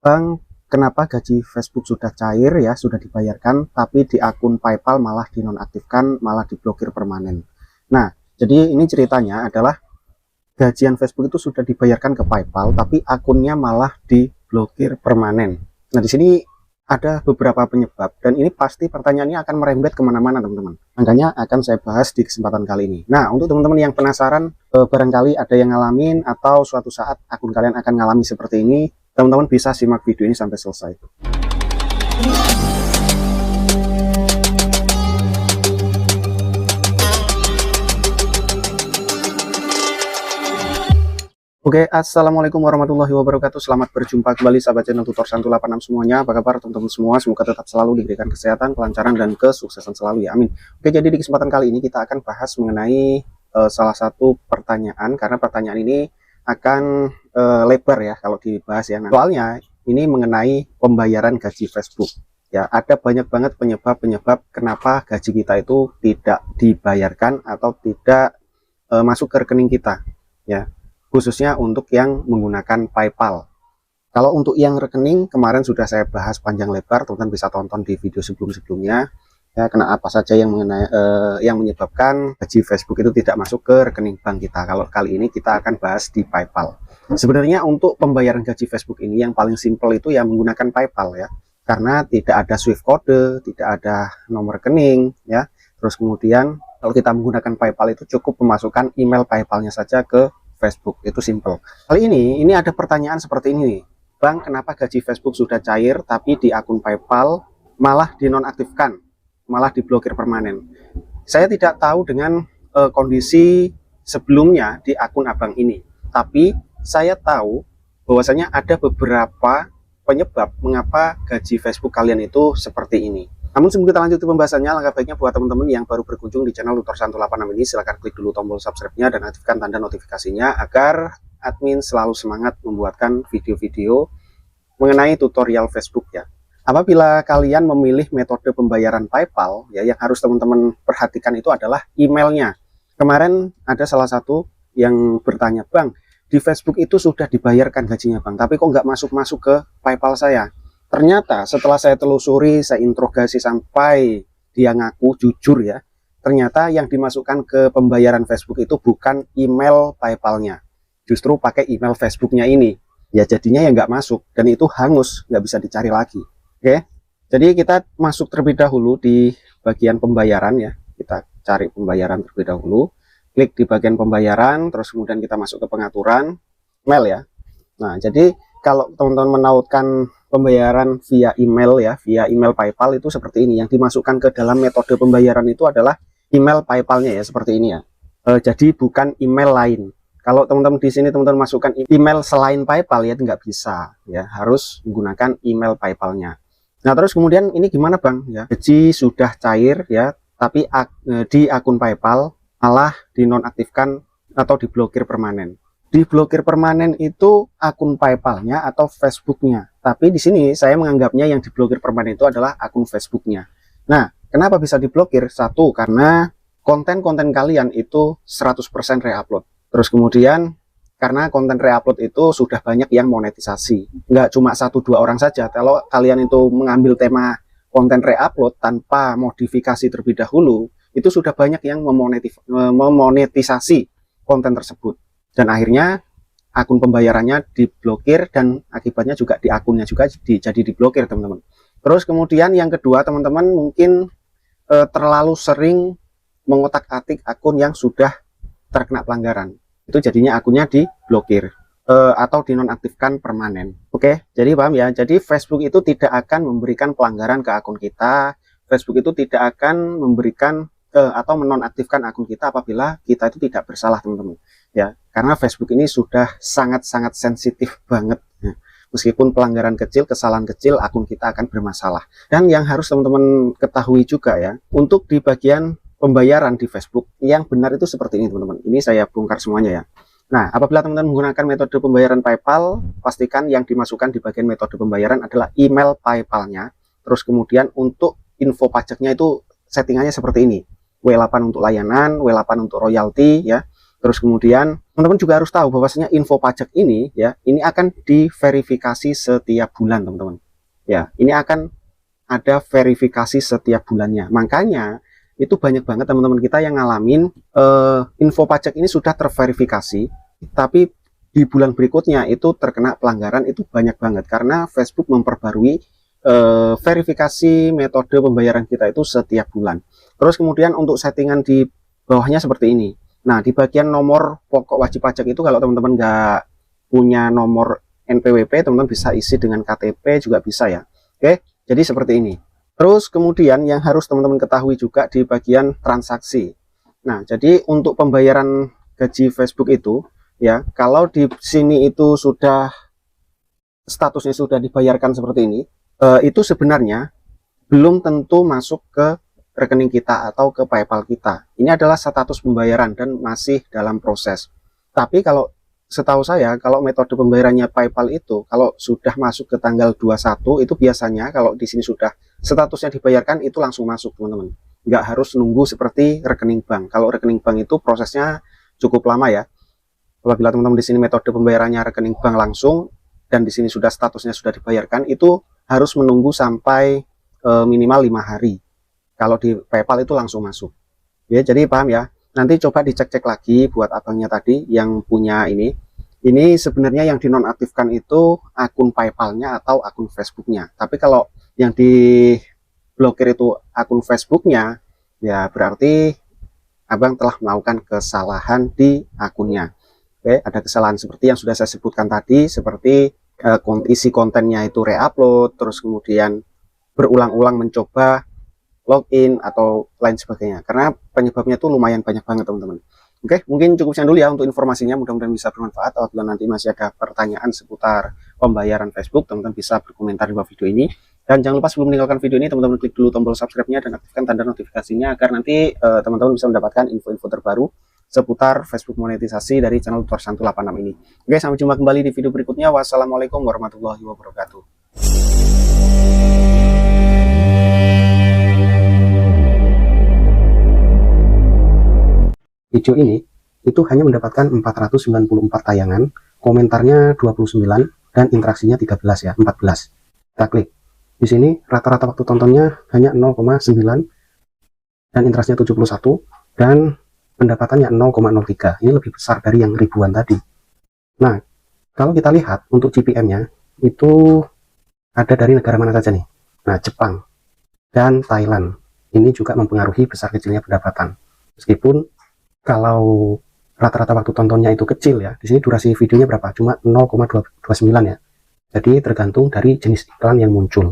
Bang, kenapa gaji Facebook sudah cair ya, sudah dibayarkan, tapi di akun PayPal malah dinonaktifkan, malah diblokir permanen. Nah, jadi ini ceritanya adalah gajian Facebook itu sudah dibayarkan ke PayPal, tapi akunnya malah diblokir permanen. Nah, di sini ada beberapa penyebab, dan ini pasti pertanyaannya akan merembet kemana-mana, teman-teman. Makanya akan saya bahas di kesempatan kali ini. Nah, untuk teman-teman yang penasaran, barangkali ada yang ngalamin, atau suatu saat akun kalian akan ngalami seperti ini, teman-teman bisa simak video ini sampai selesai. Oke, assalamualaikum warahmatullahi wabarakatuh. Selamat berjumpa kembali sahabat channel tutor santu 86 semuanya. Apa kabar teman-teman semua? Semoga tetap selalu diberikan kesehatan, kelancaran, dan kesuksesan selalu ya. Amin. Oke, jadi di kesempatan kali ini kita akan bahas mengenai salah satu pertanyaan, karena pertanyaan ini akan lebar ya kalau dibahas ya. Soalnya ini mengenai pembayaran gaji Facebook. Ya, ada banyak banget penyebab-penyebab kenapa gaji kita itu tidak dibayarkan atau tidak masuk ke rekening kita ya, khususnya untuk yang menggunakan PayPal. Kalau untuk yang rekening kemarin sudah saya bahas panjang lebar, teman-teman bisa tonton di video sebelum-sebelumnya ya, kena apa saja yang mengenai yang menyebabkan gaji Facebook itu tidak masuk ke rekening bank kita. Kalau kali ini kita akan bahas di PayPal. Sebenarnya untuk pembayaran gaji Facebook ini yang paling simpel itu ya menggunakan PayPal ya, karena tidak ada Swift code, tidak ada nomor rekening ya. Terus kemudian kalau kita menggunakan PayPal itu cukup memasukkan email PayPal-nya saja ke Facebook, itu simple. Kali ini ada pertanyaan seperti ini nih, Bang, kenapa gaji Facebook sudah cair tapi di akun PayPal malah dinonaktifkan, malah diblokir permanen? Saya tidak tahu dengan kondisi sebelumnya di akun abang ini, tapi saya tahu bahwasanya ada beberapa penyebab mengapa gaji Facebook kalian itu seperti ini. Namun sebelum kita lanjut ke pembahasannya, langkah baiknya buat teman-teman yang baru berkunjung di channel Tutor Santu 86 ini, silahkan klik dulu tombol subscribe-nya dan aktifkan tanda notifikasinya agar admin selalu semangat membuatkan video-video mengenai tutorial Facebook ya. Apabila kalian memilih metode pembayaran PayPal ya, yang harus teman-teman perhatikan itu adalah emailnya. Kemarin ada salah satu yang bertanya, Bang, di Facebook itu sudah dibayarkan gajinya Bang, tapi kok nggak masuk-masuk ke PayPal saya? Ternyata setelah saya telusuri, saya interogasi sampai dia ngaku jujur ya, ternyata yang dimasukkan ke pembayaran Facebook itu bukan email PayPal-nya, justru pakai email Facebook-nya ini. Ya jadinya ya nggak masuk, dan itu hangus, nggak bisa dicari lagi. Oke, jadi kita masuk terlebih dahulu di bagian pembayaran ya. Kita cari pembayaran terlebih dahulu, klik di bagian pembayaran, terus kemudian kita masuk ke pengaturan mail ya. Nah, jadi kalau teman-teman menautkan pembayaran via email ya, via email PayPal itu seperti ini. Yang dimasukkan ke dalam metode pembayaran itu adalah email PayPal-nya ya, seperti ini ya. Jadi bukan email lain. Kalau teman-teman di sini teman-teman masukkan email selain PayPal ya, nggak bisa ya, harus menggunakan email PayPal-nya. Nah, terus kemudian ini gimana Bang ya? Gaji sudah cair ya, tapi di akun PayPal malah dinonaktifkan atau diblokir permanen. Diblokir permanen itu akun PayPal-nya atau Facebook-nya. Tapi di sini saya menganggapnya yang diblokir permanen itu adalah akun Facebook-nya. Nah, kenapa bisa diblokir? Satu, karena konten-konten kalian itu 100% reupload. Terus kemudian karena konten reupload itu sudah banyak yang monetisasi. Nggak cuma 1-2 orang saja. Kalau kalian itu mengambil tema konten reupload tanpa modifikasi terlebih dahulu, itu sudah banyak yang memonetisasi konten tersebut. Dan akhirnya akun pembayarannya diblokir, dan akibatnya juga di akunnya juga jadi diblokir teman-teman. Terus kemudian yang kedua, teman-teman mungkin terlalu sering mengotak-atik akun yang sudah terkena pelanggaran. Itu jadinya akunnya diblokir atau dinonaktifkan permanen. Oke, jadi paham ya? Jadi Facebook itu tidak akan memberikan pelanggaran ke akun kita. Facebook itu tidak akan memberikan atau menonaktifkan akun kita apabila kita itu tidak bersalah teman-teman ya, karena Facebook ini sudah sangat-sangat sensitif banget ya. Meskipun pelanggaran kecil, kesalahan kecil, akun kita akan bermasalah. Dan yang harus teman-teman ketahui juga ya, untuk di bagian pembayaran di Facebook yang benar itu seperti ini teman-teman. Ini saya bongkar semuanya ya. Nah, apabila teman-teman menggunakan metode pembayaran PayPal, pastikan yang dimasukkan di bagian metode pembayaran adalah email PayPal-nya. Terus kemudian untuk info pajaknya itu settingannya seperti ini. W8 untuk layanan, W8 untuk royalti ya. Terus kemudian teman-teman juga harus tahu bahwasanya info pajak ini ya, ini akan diverifikasi setiap bulan teman-teman. Ya, ini akan ada verifikasi setiap bulannya. Makanya itu banyak banget teman-teman kita yang ngalamin info pajak ini sudah terverifikasi, tapi di bulan berikutnya itu terkena pelanggaran. Itu banyak banget karena Facebook memperbarui verifikasi metode pembayaran kita itu setiap bulan. Terus kemudian untuk settingan di bawahnya seperti ini. Nah, di bagian nomor pokok wajib pajak itu kalau teman-teman nggak punya nomor NPWP, teman-teman bisa isi dengan KTP juga bisa ya. Oke, jadi seperti ini. Terus kemudian yang harus teman-teman ketahui juga di bagian transaksi. Nah, jadi untuk pembayaran gaji Facebook itu ya, kalau di sini itu sudah statusnya sudah dibayarkan seperti ini, itu sebenarnya belum tentu masuk ke rekening kita atau ke PayPal kita. Ini adalah status pembayaran dan masih dalam proses. Tapi kalau setahu saya, kalau metode pembayarannya PayPal itu, kalau sudah masuk ke tanggal 21, itu biasanya kalau di sini sudah statusnya dibayarkan, itu langsung masuk, teman-teman. Nggak harus nunggu seperti rekening bank. Kalau rekening bank itu prosesnya cukup lama ya. Apabila teman-teman di sini metode pembayarannya rekening bank langsung, dan di sini sudah statusnya sudah dibayarkan, itu harus menunggu sampai minimal 5 hari. Kalau di PayPal itu langsung masuk. Ya, jadi paham ya. Nanti coba dicek-cek lagi buat abangnya tadi yang punya ini. Ini sebenarnya yang dinonaktifkan itu akun PayPal-nya atau akun Facebook-nya. Tapi kalau yang diblokir itu akun Facebook-nya, ya berarti abang telah melakukan kesalahan di akunnya. Oke, ada kesalahan seperti yang sudah saya sebutkan tadi, seperti isi kontennya itu reupload, terus kemudian berulang-ulang mencoba login atau lain sebagainya, karena penyebabnya itu lumayan banyak banget teman-teman. Oke, mungkin cukup sekian dulu ya untuk informasinya, mudah-mudahan bisa bermanfaat. Apabila nanti masih ada pertanyaan seputar pembayaran Facebook, teman-teman bisa berkomentar di bawah video ini. Dan jangan lupa sebelum meninggalkan video ini, teman-teman klik dulu tombol subscribe-nya dan aktifkan tanda notifikasinya, agar nanti teman-teman bisa mendapatkan info-info terbaru seputar Facebook monetisasi dari channel Tutor Santu 86 ini. Oke, sampai jumpa kembali di video berikutnya. Wassalamualaikum warahmatullahi wabarakatuh. Video ini itu hanya mendapatkan 494 tayangan, komentarnya 29 dan interaksinya 13 ya, 14. Kita klik. Di sini rata-rata waktu tontonnya hanya 0,9 dan interaksinya 71 dan pendapatannya 0,03. Ini lebih besar dari yang ribuan tadi. Nah, kalau kita lihat untuk GPM-nya itu ada dari negara mana saja nih? Nah, Jepang dan Thailand. Ini juga mempengaruhi besar kecilnya pendapatan. Meskipun kalau rata-rata waktu tontonnya itu kecil ya, di sini durasi videonya berapa? Cuma 0,29 ya. Jadi tergantung dari jenis iklan yang muncul.